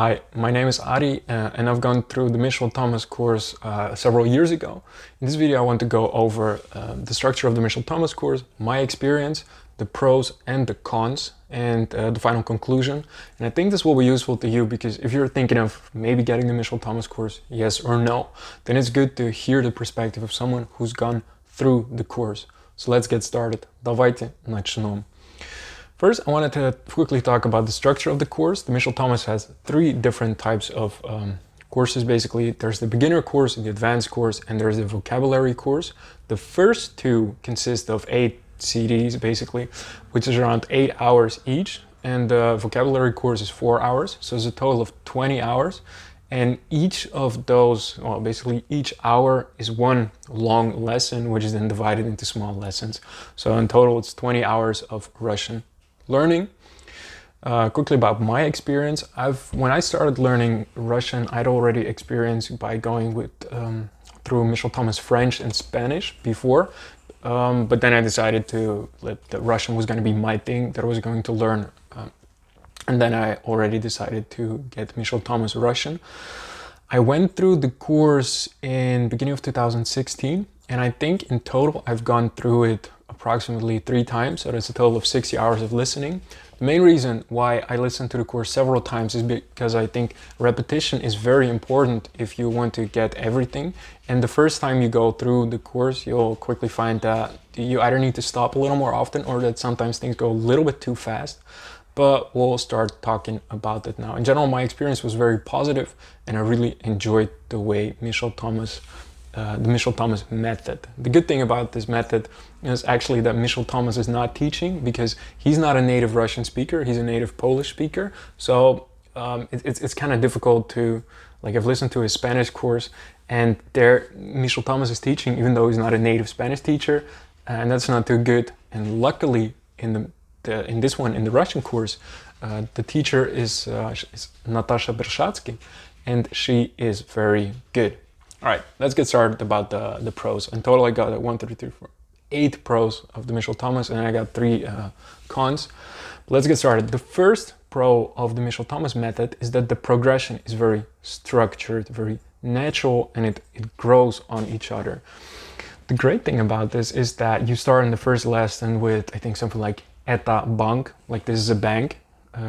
Hi, my name is Ari and I've gone through the Michel Thomas course several years ago. In this video I want to go over the structure of the Michel Thomas course, my experience, the pros and the cons, and the final conclusion. And I think this will be useful to you because if you're thinking of maybe getting the Michel Thomas course, yes or no, then it's good to hear the perspective of someone who's gone through the course. So let's get started. Давайте начнем. First, I wanted to quickly talk about the structure of the course. The Michel Thomas has three different types of courses, basically. There's the beginner course, the advanced course, and there's the vocabulary course. The first two consist of 8 CDs, basically, which is around 8 hours each. And the vocabulary course is 4 hours, so it's a total of 20 hours. And each of those, well, basically each hour is one long lesson, which is then divided into small lessons. So in total, it's 20 hours of Russian learning. Quickly about my experience, when I started learning Russian, I'd already experienced by going through Michel Thomas French and Spanish before, but then I decided that Russian was going to be my thing, that I was going to learn, and then I already decided to get Michel Thomas Russian. I went through the course in beginning of 2016, and I think in total I've gone through it approximately 3 times, so that's a total of 60 hours of listening. The main reason why I listened to the course several times is because I think repetition is very important if you want to get everything. And the first time you go through the course, you'll quickly find that you either need to stop a little more often or that sometimes things go a little bit too fast. But we'll start talking about that now. In general, my experience was very positive and I really enjoyed the way the Michel Thomas method. The good thing about this method is actually that Michel Thomas is not teaching, because he's not a native Russian speaker, he's a native Polish speaker. So it's kind of difficult to, like, I've listened to his Spanish course and there Michel Thomas is teaching even though he's not a native Spanish teacher, and that's not too good. And luckily in this one, in the Russian course, the teacher is Natasha Bershatsky, and she is very good. All right, let's get started about the pros. In total, I got 1, 2, 3, 4, 8 pros of the Michel Thomas, and I got 3 cons. But let's get started. The first pro of the Michel Thomas method is that the progression is very structured, very natural, and it grows on each other. The great thing about this is that you start in the first lesson with, I think, something like "Это банк," like this is a bank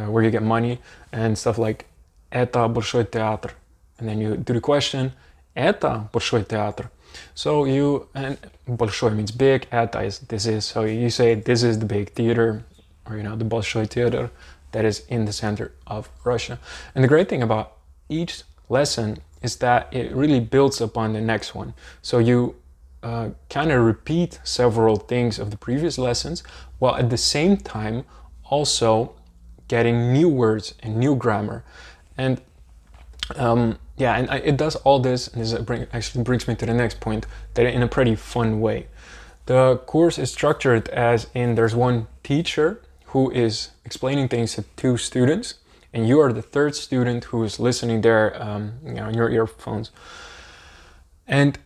where you get money, and stuff like "Это большой театр," and then you do the question. Это большой театр. So and большой means big, это is this is. So you say this is the big theater, or the большой театр that is in the center of Russia. And the great thing about each lesson is that it really builds upon the next one. So you kind of repeat several things of the previous lessons, while at the same time also getting new words and new grammar. And it does all this, and this actually brings me to the next point, that in a pretty fun way. The course is structured as in there's one teacher who is explaining things to 2 students, and you are the 3rd student who is listening there on your earphones. And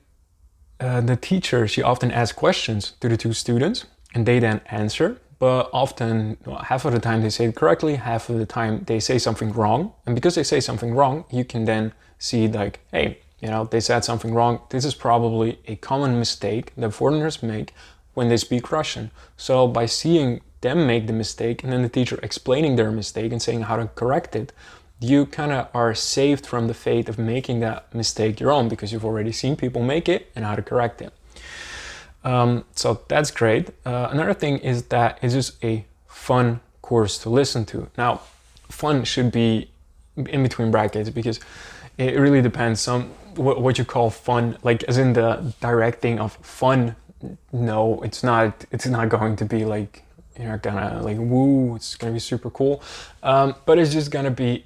the teacher, she often asks questions to the 2 students, and they then answer. But often, half of the time they say it correctly, half of the time they say something wrong. And because they say something wrong, you can then see like, hey, they said something wrong. This is probably a common mistake that foreigners make when they speak Russian. So by seeing them make the mistake and then the teacher explaining their mistake and saying how to correct it, you kind of are saved from the fate of making that mistake your own, because you've already seen people make it and how to correct it. So that's great. Another thing is that it's just a fun course to listen to. Now, fun should be in between brackets, because it really depends on what you call fun, like as in the direct thing of fun. No, it's not going to be like, you're not gonna like, woo, it's gonna be super cool. But it's just gonna be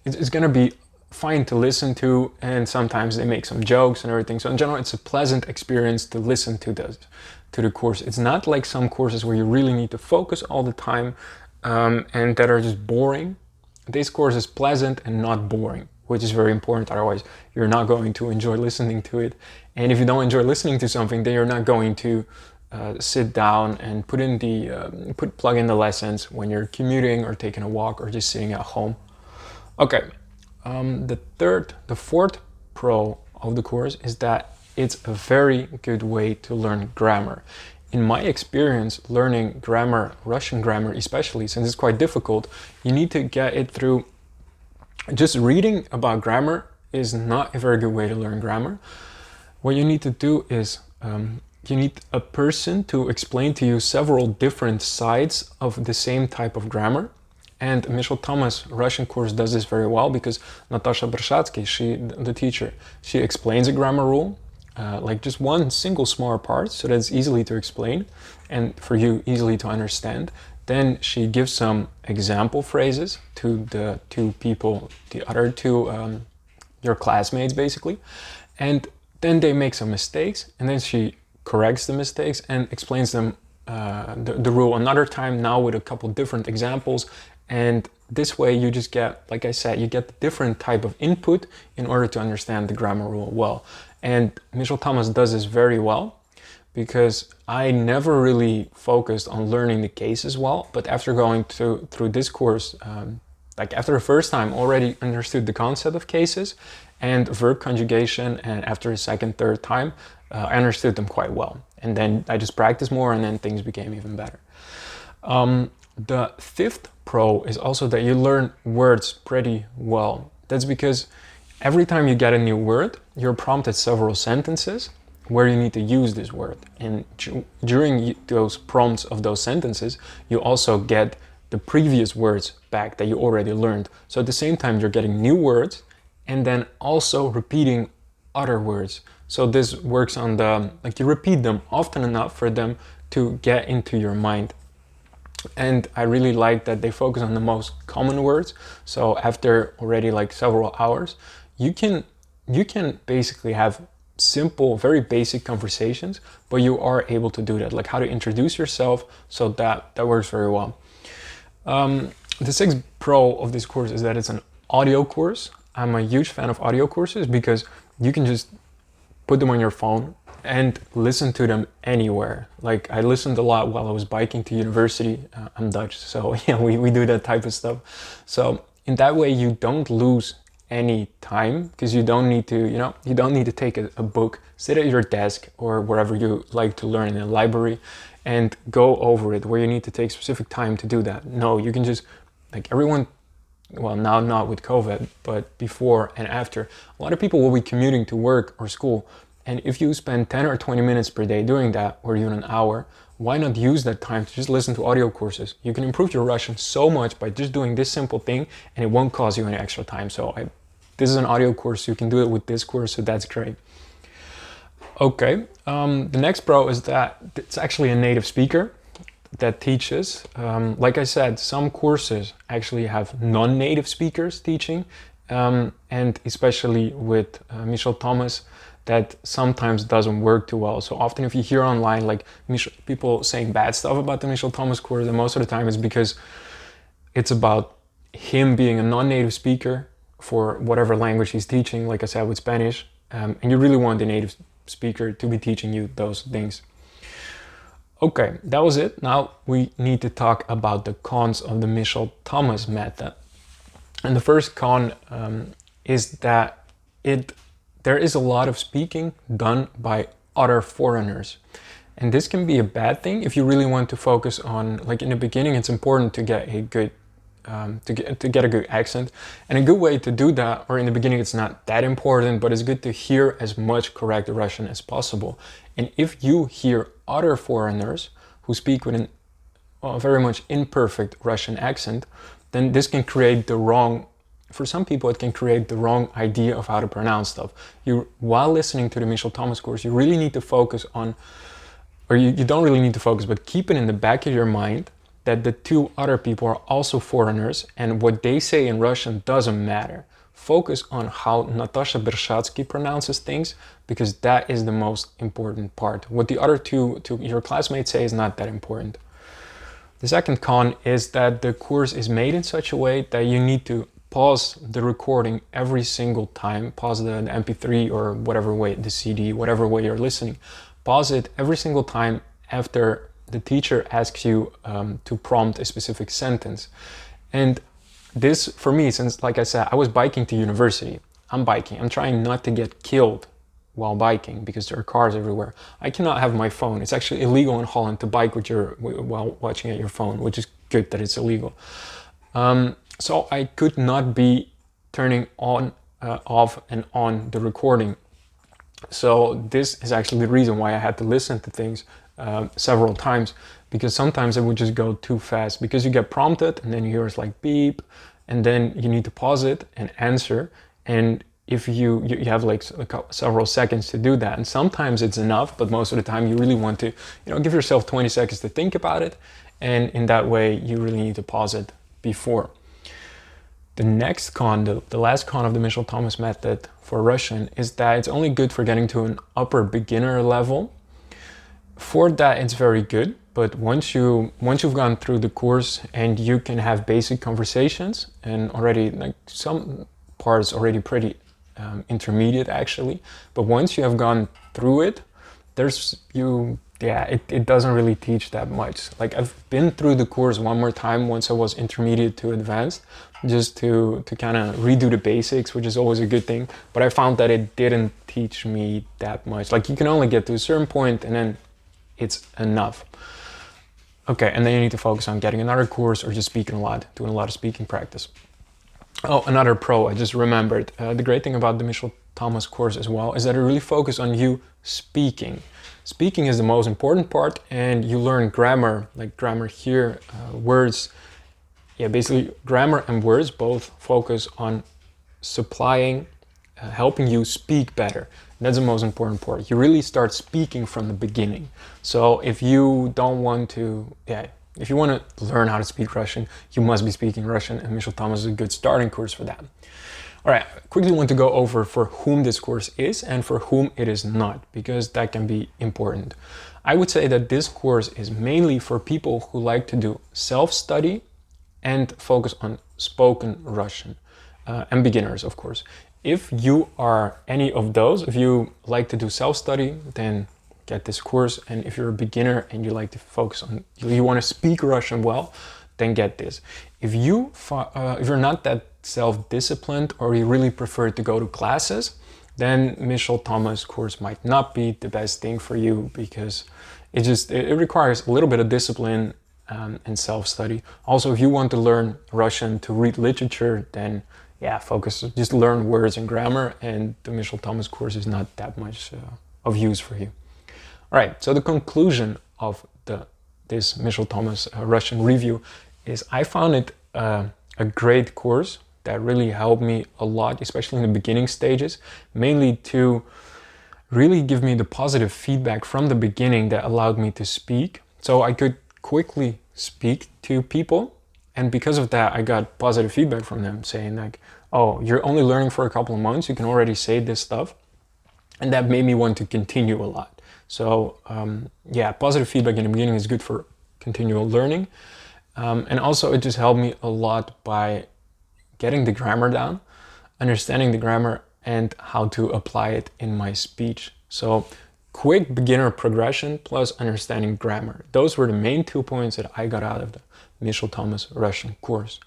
it's gonna be fine to listen to, and sometimes they make some jokes and everything. So in general, it's a pleasant experience to listen to the course. It's not like some courses where you really need to focus all the time and that are just boring. This course is pleasant and not boring, which is very important. Otherwise, you're not going to enjoy listening to it. And if you don't enjoy listening to something, then you're not going to sit down and plug in the lessons when you're commuting or taking a walk or just sitting at home. Okay. The fourth pro of the course is that it's a very good way to learn grammar. In my experience, learning grammar, Russian grammar especially, since it's quite difficult, you need to get it through. Just reading about grammar is not a very good way to learn grammar. What you need to do is you need a person to explain to you several different sides of the same type of grammar. And Michelt Thomas Russian course does this very well because Natasha Bershatsky, the teacher, she explains a grammar rule, like just one single small part, so that it's easily to explain and for you easily to understand. Then she gives some example phrases to the two people, the other two, your classmates basically. And then they make some mistakes, and then she corrects the mistakes and explains them the rule another time, now with a couple different examples. And this way you just get, like I said, you get the different type of input in order to understand the grammar rule well. And Michel Thomas does this very well, because I never really focused on learning the cases well, but after going through this course, like after the first time, already understood the concept of cases and verb conjugation, and after the second, third time, I understood them quite well. And then I just practiced more, and then things became even better. The fifth pro is also that you learn words pretty well. That's because every time you get a new word, you're prompted several sentences where you need to use this word. And during those prompts of those sentences, you also get the previous words back that you already learned. So at the same time, you're getting new words and then also repeating other words. So this works on like you repeat them often enough for them to get into your mind. And I really like that they focus on the most common words. So after already like several hours, you can basically have simple, very basic conversations, but you are able to do that, like how to introduce yourself. So that works very well. The sixth pro of this course is that it's an audio course. I'm a huge fan of audio courses because you can just put them on your phone and listen to them anywhere. Like I listened a lot while I was biking to university. I'm Dutch, so yeah, we do that type of stuff. So in that way, you don't lose any time, because you don't need to take a book, sit at your desk or wherever you like to learn in a library and go over it, where you need to take specific time to do that. No, you can just, like everyone, well, now not with COVID, but before and after, a lot of people will be commuting to work or school. And if you spend 10 or 20 minutes per day doing that, or even an hour, why not use that time to just listen to audio courses? You can improve your Russian so much by just doing this simple thing, and it won't cost you any extra time. So this is an audio course, so you can do it with this course, so that's great. Okay, the next pro is that it's actually a native speaker that teaches. Like I said, some courses actually have non-native speakers teaching, and especially with Michel Thomas, that sometimes doesn't work too well. So often if you hear online like people saying bad stuff about the Michel Thomas course, then most of the time it's because it's about him being a non-native speaker for whatever language he's teaching, like I said with Spanish, and you really want the native speaker to be teaching you those things. Okay, that was it. Now we need to talk about the cons of the Michel Thomas method. And the first con is that there is a lot of speaking done by other foreigners. And this can be a bad thing if you really want to focus on, like in the beginning, it's important to get a good to get a good accent. And a good way to do that, or in the beginning it's not that important, but it's good to hear as much correct Russian as possible. And if you hear other foreigners who speak with a very much imperfect Russian accent, then this can create for some people it can create the wrong idea of how to pronounce stuff. While listening to the Michel Thomas course, you really need to focus on, or you don't really need to focus, but keep it in the back of your mind that the two other people are also foreigners, and what they say in Russian doesn't matter. Focus on how Natasha Bershatsky pronounces things, because that is the most important part. What the other two your classmates say is not that important. The second con is that the course is made in such a way that you need to pause the recording every single time, pause the MP3 or whatever way, the CD, whatever way you're listening. Pause it every single time after the teacher asks you to prompt a specific sentence. And this for me, since like I said, I was biking to university. I'm biking. I'm trying not to get killed while biking because there are cars everywhere. I cannot have my phone. It's actually illegal in Holland to bike with while watching at your phone, which is good that it's illegal. So I could not be turning on, off and on the recording. So this is actually the reason why I had to listen to things several times, because sometimes it would just go too fast because you get prompted and then you hear it's like beep, and then you need to pause it and answer. And if you have like several seconds to do that, and sometimes it's enough, but most of the time you really want to, give yourself 20 seconds to think about it, and in that way you really need to pause it before. The next con, the last con of the Michelt Thomas method for Russian is that it's only good for getting to an upper beginner level. For that, it's very good, but once you've gone through the course and you can have basic conversations, and already like some parts already pretty intermediate actually, but once you have gone through it, it doesn't really teach that much. Like I've been through the course one more time once I was intermediate to advanced, just to kind of redo the basics, which is always a good thing. But I found that it didn't teach me that much. Like you can only get to a certain point and then it's enough. Okay, and then you need to focus on getting another course or just speaking a lot, doing a lot of speaking practice. Oh, another pro, I just remembered. The great thing about the Michelt Thomas course as well is that it really focuses on you speaking. Speaking is the most important part, and you learn grammar, like grammar here, words. Yeah, basically grammar and words both focus on supplying, helping you speak better. That's the most important part. You really start speaking from the beginning. So if you don't want to, if you want to learn how to speak Russian, you must be speaking Russian, and Michelt Thomas is a good starting course for that. All right, I quickly want to go over for whom this course is and for whom it is not, because that can be important. I would say that this course is mainly for people who like to do self-study and focus on spoken Russian, and beginners, of course. If you are any of those, if you like to do self-study, then get this course. And if you're a beginner and you like to focus on, you want to speak Russian well, then get this. If you're not that self-disciplined, or you really prefer to go to classes, then Michelt Thomas course might not be the best thing for you, because it requires a little bit of discipline and self-study. Also, if you want to learn Russian to read literature, then just learn words and grammar, and the Michelt Thomas course is not that much of use for you. All right, so the conclusion of this Michelt Thomas Russian review is I found it a great course that really helped me a lot, especially in the beginning stages, mainly to really give me the positive feedback from the beginning that allowed me to speak. So I could quickly speak to people, and because of that, I got positive feedback from them saying like, oh, you're only learning for a couple of months, you can already say this stuff. And that made me want to continue a lot. So positive feedback in the beginning is good for continual learning. And also it just helped me a lot by getting the grammar down, understanding the grammar, and how to apply it in my speech. So quick beginner progression plus understanding grammar. Those were the main 2 points that I got out of the Michelt Thomas Russian course.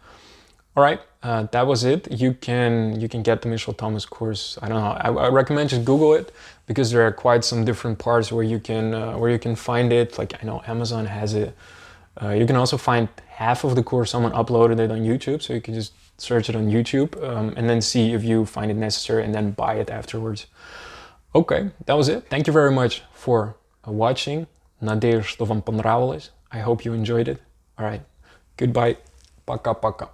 All right, that was it. You can get the Michelt Thomas course. I don't know. I recommend just Google it, because there are quite some different parts where you can find it. Like I know Amazon has it. You can also find half of the course. Someone uploaded it on YouTube, so you can just search it on YouTube and then see if you find it necessary, and then buy it afterwards. Okay, that was it. Thank you very much for watching. Надеюсь, что вам понравилось. I hope you enjoyed it. All right, goodbye. Пока-пока.